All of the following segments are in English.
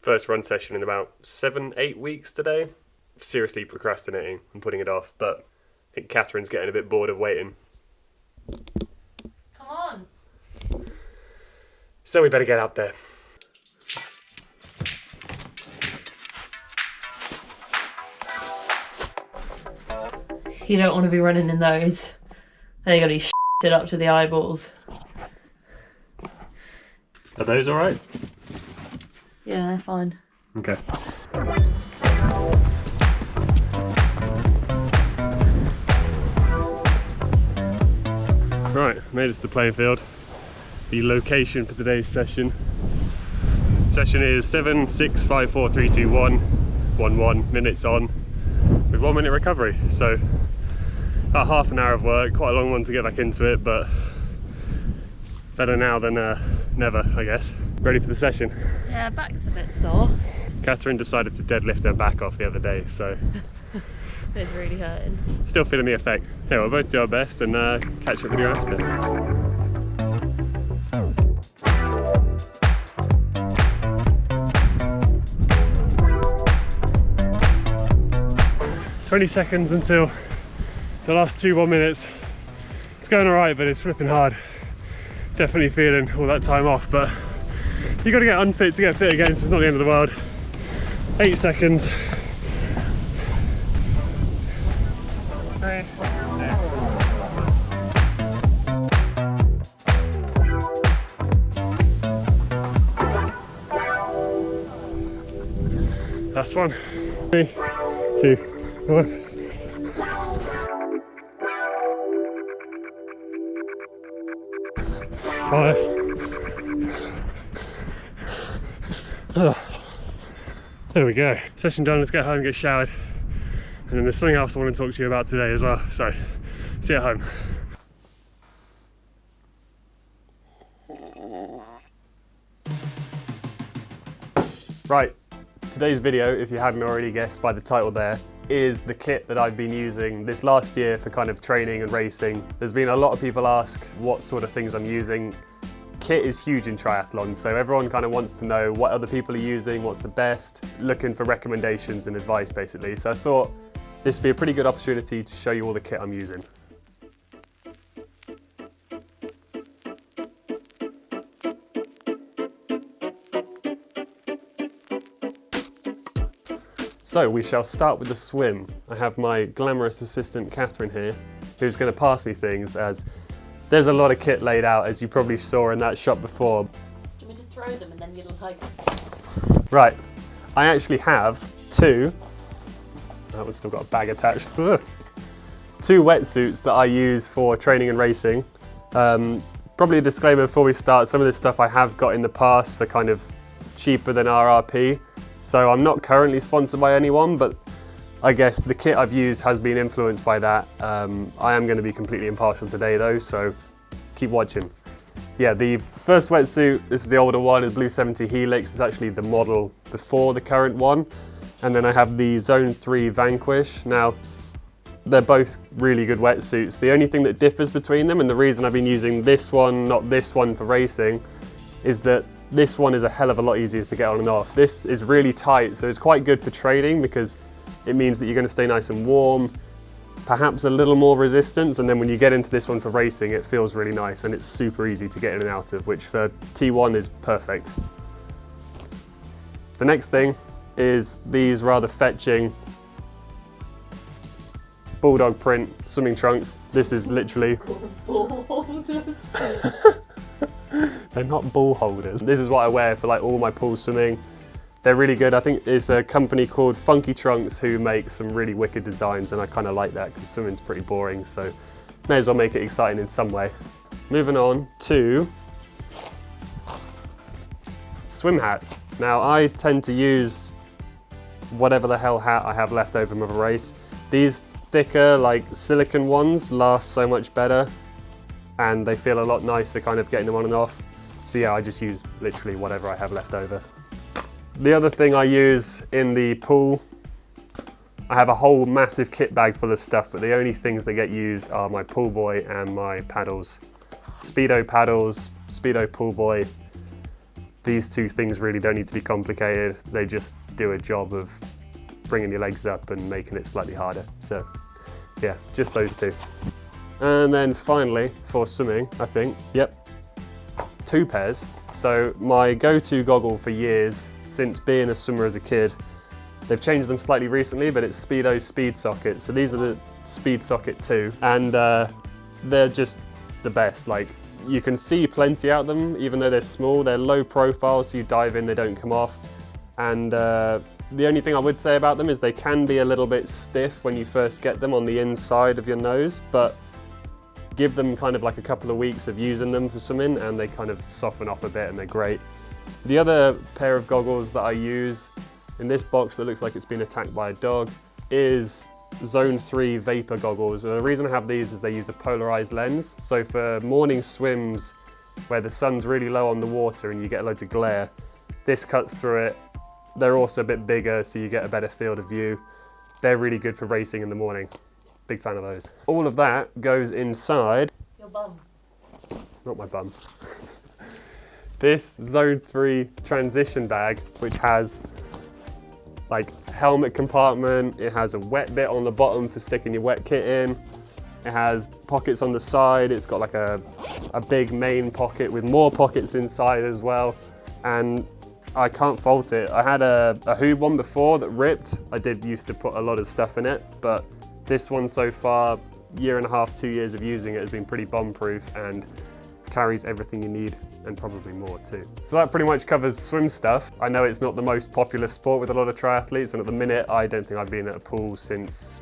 First run session in about 7-8 weeks today. Seriously procrastinating and putting it off, but I think Catherine's getting a bit bored of waiting. Come on. So we better get out there. You don't want to be running in those. They're going to be shitted up to the eyeballs. Are those alright? Yeah, they're fine. Okay. Right, made it to the playing field. The location for today's session. Session is 7, 6, 5, 4, 3, 2, 1, 1, 1 minutes on with 1 minute recovery. So about half an hour of work, quite a long one to get back into it, but better now than never, I guess. Ready for the session. Yeah, back's a bit sore. Catherine decided to deadlift her back off the other day, so It's really hurting. still feeling the effect. Yeah, we'll both do our best and catch up with you after. 20 seconds until the last 1 minutes. It's going alright, but it's flipping hard. Definitely feeling all that time off, but you got to get unfit to get fit again, so it's not the end of the world. 8 seconds. 3, 2. Last one. 3, 2, 1. Five. Oh. There we go. Session done. Let's get home, get showered, and then there's something else I want to talk to you about today as well. So, see you at home. Right. Today's video, if you hadn't already guessed by the title there, is the kit that I've been using this last year for kind of training and racing. There's been a lot of people ask what sort of things I'm using. Kit is huge in triathlon, so everyone kind of wants to know what other people are using, what's the best, looking for recommendations and advice basically. So I thought this would be a pretty good opportunity to show you all the kit I'm using. So we shall start with the swim. I have my glamorous assistant Catherine here, who's going to pass me things, as there's a lot of kit laid out, as you probably saw in that shot before. Do you want me to throw them and then you'll take them? Right, I actually have two, that one's still got a bag attached, two wetsuits that I use for training and racing. Probably a disclaimer before we start, some of this stuff I have got in the past for kind of cheaper than RRP. So I'm not currently sponsored by anyone, but I guess the kit I've used has been influenced by that. I am going to be completely impartial today though, so keep watching. Yeah, the first wetsuit, this is the older one, is Blue 70 Helix. It's actually the model before the current one. And then I have the Zone 3 Vanquish. Now, they're both really good wetsuits. The only thing that differs between them, and the reason I've been using this one, not this one for racing, is that this one is a hell of a lot easier to get on and off. This is really tight, so it's quite good for training because it means that you're going to stay nice and warm, perhaps a little more resistance, and then when you get into this one for racing, it feels really nice and it's super easy to get in and out of, which for T1 is perfect. The next thing is these rather fetching Bulldog print swimming trunks. This is literally... They're not ball holders. This is what I wear for like all my pool swimming. They're really good. I think it's a company called Funky Trunks who make some really wicked designs, and I kind of like that because swimming's pretty boring, so may as well make it exciting in some way. Moving on to swim hats. Now I tend to use whatever the hell hat I have left over from a race. These thicker, like silicone ones last so much better, and they feel a lot nicer kind of getting them on and off. So yeah, I just use literally whatever I have left over. The other thing I use in the pool, I have a whole massive kit bag full of stuff, but the only things that get used are my pool buoy and my paddles. Speedo paddles, Speedo pool buoy. These two things really don't need to be complicated. They just do a job of bringing your legs up and making it slightly harder. So yeah, just those two. And then finally for swimming, I think, yep, 2 pairs. So my go-to goggle for years, since being a swimmer as a kid, they've changed them slightly recently, but it's Speedo's Speed Socket. So these are the Speed Socket 2, and they're just the best. Like, you can see plenty out of them, even though they're small. They're low profile, so you dive in, they don't come off. And the only thing I would say about them is they can be a little bit stiff when you first get them on the inside of your nose, but give them kind of like a couple of weeks of using them for swimming and they kind of soften off a bit and they're great. The other pair of goggles that I use in this box that looks like it's been attacked by a dog is Zone 3 Vapor goggles. And the reason I have these is they use a polarized lens. So for morning swims where the sun's really low on the water and you get loads of glare, this cuts through it. They're also a bit bigger, so you get a better field of view. They're really good for racing in the morning. Big fan of those. All of that goes inside... Your bum. Not my bum. This Zone 3 transition bag, which has like helmet compartment, it has a wet bit on the bottom for sticking your wet kit in, it has pockets on the side, it's got like a big main pocket with more pockets inside as well, and I can't fault it. I had a Wahoo one before that ripped. I did used to put a lot of stuff in it, but this one so far, 1.5 to 2 years of using it, has been pretty bomb-proof and carries everything you need and probably more too. So that pretty much covers swim stuff. I know it's not the most popular sport with a lot of triathletes, and at the minute I don't think I've been at a pool since,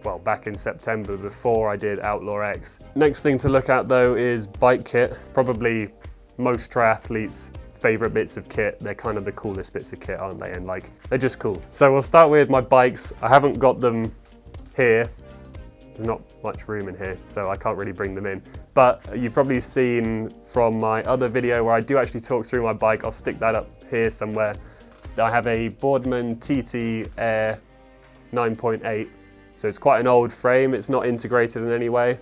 well, back in September before I did Outlaw X. Next thing to look at though is bike kit. Probably most triathletes' favorite bits of kit. They're kind of the coolest bits of kit, aren't they? And like, they're just cool. So we'll start with my bikes. I haven't got them here. There's not much room in here, so I can't really bring them in. But you've probably seen from my other video where I do actually talk through my bike. I'll stick that up here somewhere. I have a Boardman TT Air 9.8. So it's quite an old frame. It's not integrated in any way.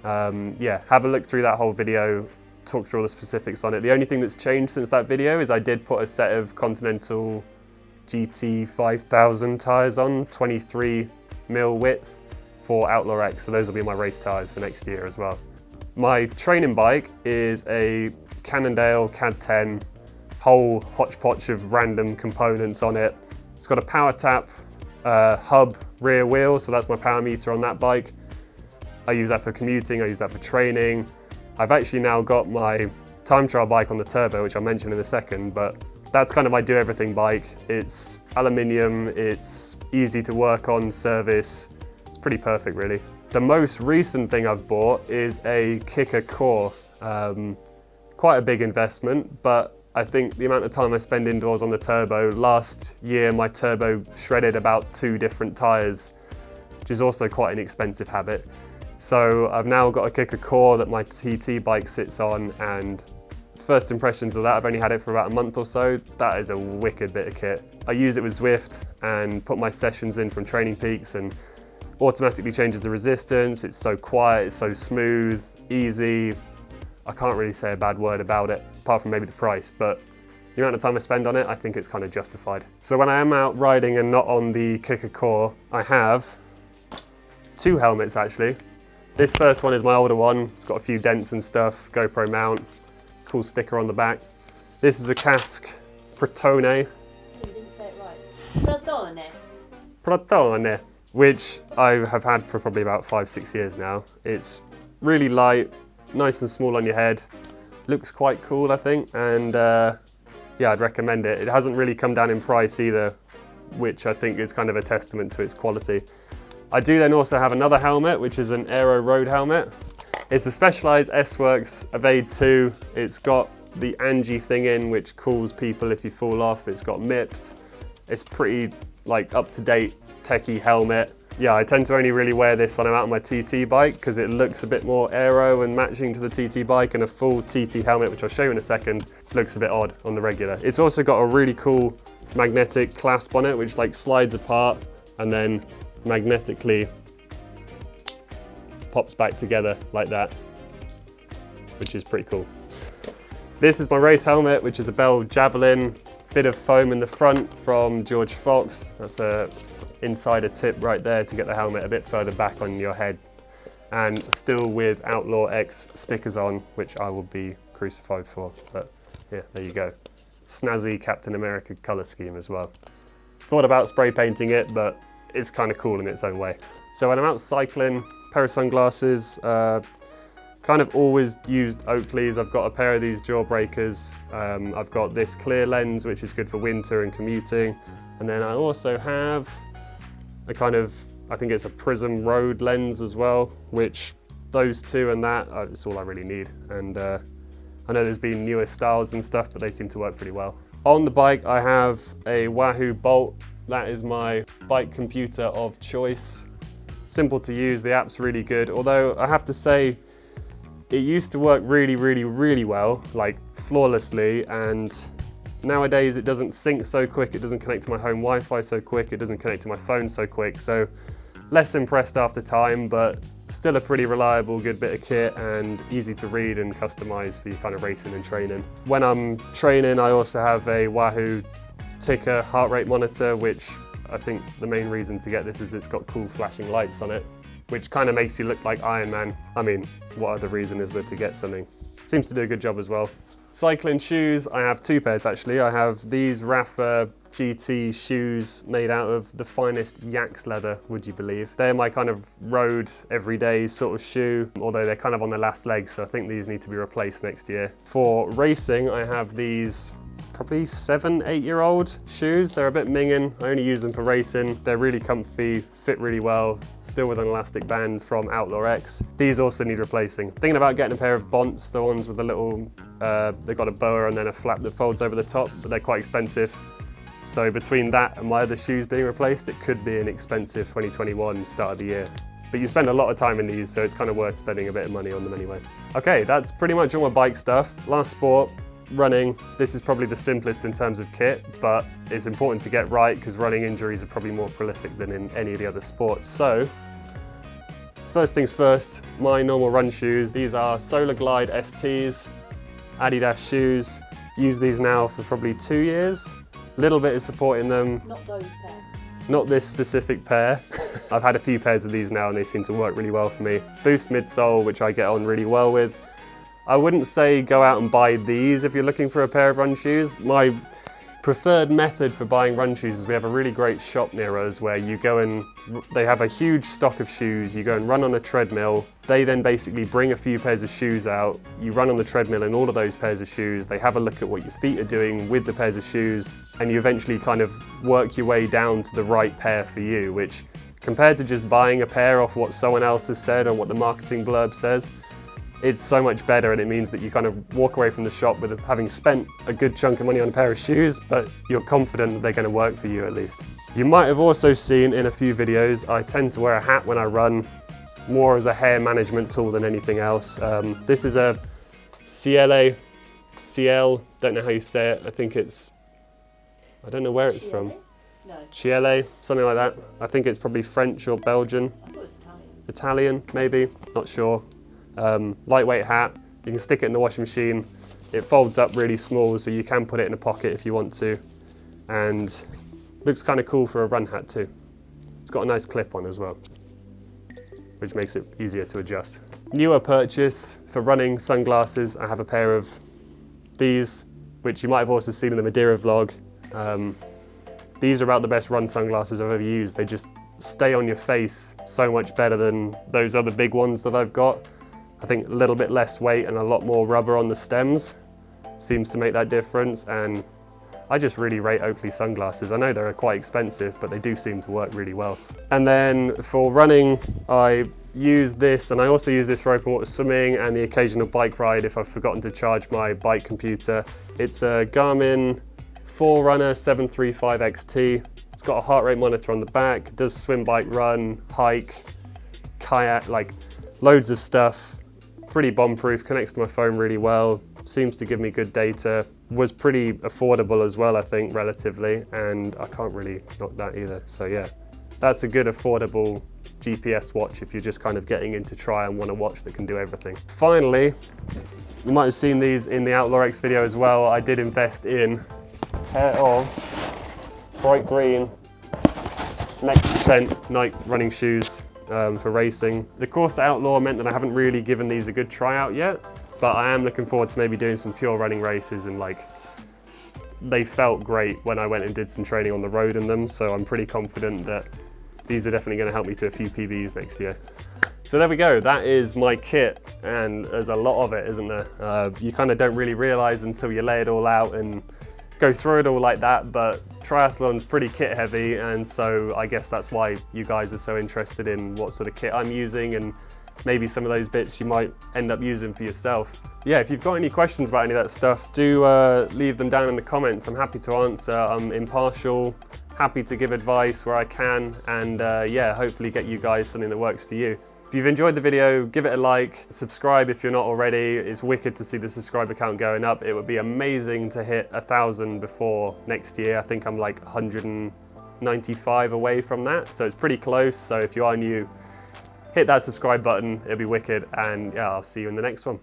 Yeah, have a look through that whole video, talk through all the specifics on it. The only thing that's changed since that video is I did put a set of Continental GT 5000 tyres on, 23mm width for Outlaw X. So those will be my race tyres for next year as well. My training bike is a Cannondale CAD 10, whole hodgepodge of random components on it. It's got a power tap, hub rear wheel, so that's my power meter on that bike. I use that for commuting, I use that for training. I've actually now got my time trial bike on the turbo, which I'll mention in a second, but that's kind of my do everything bike. It's aluminium, it's easy to work on, service. It's pretty perfect really. The most recent thing I've bought is a kicker core. Quite a big investment, but I think the amount of time I spend indoors on the turbo, last year my turbo shredded about 2 different tyres, which is also quite an expensive habit. So I've now got a kicker core that my TT bike sits on, and first impressions of that, I've only had it for about a month or so. That is a wicked bit of kit. I use it with Zwift and put my sessions in from Training Peaks and automatically changes the resistance. It's so quiet, it's so smooth, easy. I can't really say a bad word about it, apart from maybe the price, but the amount of time I spend on it, I think it's kind of justified. So when I am out riding and not on the kicker core, I have 2 helmets actually. This first one is my older one. It's got a few dents and stuff, GoPro mount, cool sticker on the back. This is a Casque Protone. You didn't say it right. Protone. Protone, which I have had for probably about 5-6 years now. It's really light, nice and small on your head. Looks quite cool, I think, and yeah, I'd recommend it. It hasn't really come down in price either, which I think is kind of a testament to its quality. I do then also have another helmet, which is an Aero road helmet. It's the Specialized S-Works Evade 2. It's got the Angie thing in, which cools people if you fall off. It's got MIPS. It's pretty like up-to-date techie helmet. Yeah, I tend to only really wear this when I'm out on my TT bike because it looks a bit more aero and matching to the TT bike, and a full TT helmet, which I'll show you in a second, looks a bit odd on the regular. It's also got a really cool magnetic clasp on it, which like slides apart and then magnetically pops back together like that, which is pretty cool. This is my race helmet, which is a Bell Javelin, bit of foam in the front from George Fox. That's a insider tip right there to get the helmet a bit further back on your head. And still with Outlaw X stickers on, which I will be crucified for. But yeah, there you go. Snazzy Captain America colour scheme as well. Thought about spray painting it, but it's kind of cool in its own way. So when I'm out cycling, pair of sunglasses, kind of always used Oakley's. I've got a pair of these Jawbreakers. I've got this clear lens, which is good for winter and commuting. And then I also have a kind of, I think it's a Prism Road lens as well, which those two and that, it's all I really need. And I know there's been newer styles and stuff, but they seem to work pretty well. On the bike, I have a Wahoo Bolt. That is my bike computer of choice. Simple to use, the app's really good. Although I have to say, it used to work really well, like flawlessly, and nowadays it doesn't sync so quick, it doesn't connect to my home Wi-Fi so quick, it doesn't connect to my phone so quick, so less impressed after time, but still a pretty reliable, good bit of kit and easy to read and customize for your kind of racing and training. When I'm training, I also have a Wahoo ticker heart rate monitor, which I think the main reason to get this is it's got cool flashing lights on it, which kind of makes you look like Iron Man. I mean, what other reason is there to get something? Seems to do a good job as well. Cycling shoes, I have two pairs actually. I have these Rafa GT shoes made out of the finest yak's leather, would you believe? They're my kind of road, everyday sort of shoe, although they're kind of on their last legs, so I think these need to be replaced next year. For racing, I have these probably 7-8-year-old shoes. They're a bit minging. I only use them for racing. They're really comfy, fit really well, still with an elastic band from Outlaw X. These also need replacing. Thinking about getting a pair of Bonts, the ones with the little, they've got a boa and then a flap that folds over the top, but they're quite expensive. So between that and my other shoes being replaced, it could be an expensive 2021 start of the year. But you spend a lot of time in these, so it's kind of worth spending a bit of money on them anyway. Okay, that's pretty much all my bike stuff. Last sport, running. This is probably the simplest in terms of kit, but it's important to get right because running injuries are probably more prolific than in any of the other sports. So, first things first, my normal run shoes. These are Solar Glide STs, Adidas shoes. Use these now for probably 2 years. Little bit of support in them. Not those pair. Not this specific pair. I've had a few pairs of these now and they seem to work really well for me. Boost midsole, which I get on really well with. I wouldn't say go out and buy these if you're looking for a pair of run shoes. My preferred method for buying run shoes is we have a really great shop near us where you go and they have a huge stock of shoes. You go and run on a treadmill. They then basically bring a few pairs of shoes out. You run on the treadmill in all of those pairs of shoes. They have a look at what your feet are doing with the pairs of shoes, and you eventually kind of work your way down to the right pair for you, which compared to just buying a pair off what someone else has said or what the marketing blurb says, it's so much better, and it means that you kind of walk away from the shop with having spent a good chunk of money on a pair of shoes, but you're confident that they're going to work for you at least. You might have also seen in a few videos, I tend to wear a hat when I run, more as a hair management tool than anything else. This is a CL, don't know how you say it, I think it's, I don't know where it's from. No. Ciele, something like that. I think it's probably French or Belgian. I thought it was Italian. Italian, maybe, not sure. Lightweight hat, you can stick it in the washing machine. It folds up really small so you can put it in a pocket if you want to. And looks kind of cool for a run hat too. It's got a nice clip on as well, which makes it easier to adjust. Newer purchase for running sunglasses, I have a pair of these, which you might have also seen in the Madeira vlog. These are about the best run sunglasses I've ever used. They just stay on your face so much better than those other big ones that I've got. I think a little bit less weight and a lot more rubber on the stems seems to make that difference, and I just really rate Oakley sunglasses. I know they're quite expensive, but they do seem to work really well. And then for running, I use this, and I also use this for open water swimming and the occasional bike ride if I've forgotten to charge my bike computer. It's a Garmin Forerunner 735 XT. It's got a heart rate monitor on the back, does swim, bike, run, hike, kayak, like loads of stuff. Pretty bomb-proof, connects to my phone really well, seems to give me good data. Was pretty affordable as well, I think, relatively, and I can't really knock that either. So yeah, that's a good affordable GPS watch if you're just kind of getting into try and want a watch that can do everything. Finally, You might have seen these in the Outlaw X video as well. I did invest in a pair of bright green Next Percent Nike running shoes for racing. The course at Outlaw meant that I haven't really given these a good tryout yet, but I am looking forward to maybe doing some pure running races, and like, they felt great when I went and did some training on the road in them, so I'm pretty confident that these are definitely going to help me to a few PBs next year. So there we go, that is my kit, and there's a lot of it, isn't there? You kind of don't really realise until you lay it all out and go through it all like that, but triathlon's pretty kit heavy, and so I guess that's why you guys are so interested in what sort of kit I'm using, and maybe some of those bits you might end up using for yourself. Yeah, if you've got any questions about any of that stuff, do leave them down in the comments. I'm happy to answer. I'm impartial, happy to give advice where I can, and yeah, hopefully get you guys something that works for you. If you've enjoyed the video, give it a like, subscribe if you're not already. It's wicked to see the subscriber count going up. It would be amazing to hit 1,000 before next year. I think I'm like 195 away from that, so it's pretty close. So if you are new, hit that subscribe button, it'll be wicked, and yeah, I'll see you in the next one.